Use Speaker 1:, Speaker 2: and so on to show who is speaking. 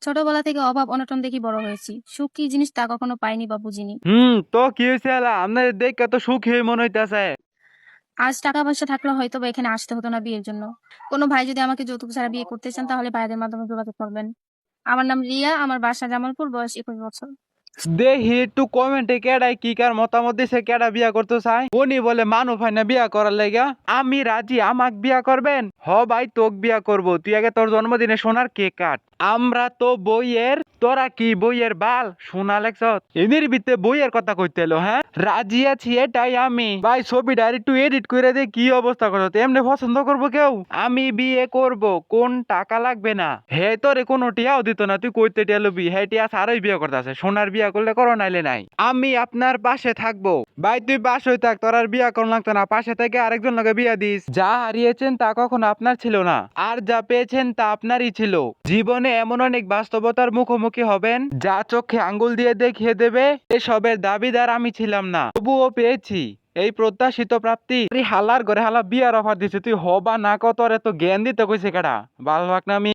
Speaker 1: ছোটবেলা থেকে অভাব অনটন দেখি বড় হয়েছি। সুখ কি জিনিস তা কখনো পাইনি বা বুঝিনি।
Speaker 2: তো কি হয়েছে এলা? আপনাদের দেখে তো সুখী মনে হইতাছে।
Speaker 1: আজ টাকা পয়সা থাকলে হয়তো বা এখানে আসতে হতো না বিয়ের জন্য। কোনো ভাই যদি আমাকে যৌতুক ছাড়া বিয়ে করতে চান তাহলে ভাইদের মাধ্যমে যোগাযোগ করবেন। আমার নাম রিয়া, আমার বাসা জামালপুর, বয়স 21 বছর।
Speaker 2: দেখি একটু কমেন্টে কেডাই কি কার মতামত দিছে, কেডা বিয়া করতে চায়। উনি বলে মানু ভাই না বিয়া করার লাগা। আমি রাজি, আমাক বিয়া করবেন? হ ভাই, তোক বিয়া করব, তুই আগে তোর জন্মদিনে সোনার কেক কাট। আমরা তো বইয়ের, তোরা কি বইয়ের বাল শোনা লেগছ? এদের ভিতরে বইয়ের কথা কইতে এলো? হ্যাঁ, রাজি আছি এটাই আমি। ভাই ছবিটা একটু এডিট করে দে, কি অবস্থা করছো? এমনি পছন্দ করবো কেউ? আমি বিয়ে করব, কোন টাকা লাগবে না। হে তোরে কোনো টিয়াও দিত না, তুই কইতে টিয়া লবি? হে টিয়া সারাই বিয়ে করতেছে, সোনার বিয়া করলে করো নাইলে নাই। আমি আপনার পাশে থাকবো। ভাই তুই পাশে থাক, তোর আর বিয়া করুন লাগতো না। পাশে থেকে আরেকজন লোকে বিয়া দিস। যা হারিয়েছেন তা কখনো আপনার ছিল না, আর যা পেয়েছেন তা আপনারই ছিল। জীবনে এমন অনেক বাস্তবতার মুখোমুখি হবেন যা চোখে আঙ্গুল দিয়ে দেখিয়ে দেবে এসবের দাবিদার আমি ছিলাম না, তবুও পেয়েছি এই প্রত্যাশিত প্রাপ্তি। হালার ঘরে হালা বিয়ার অফার দিছে, তুই হবা না কত? এত জ্ঞান দিতে কইছে কেডা? ভালো না আমি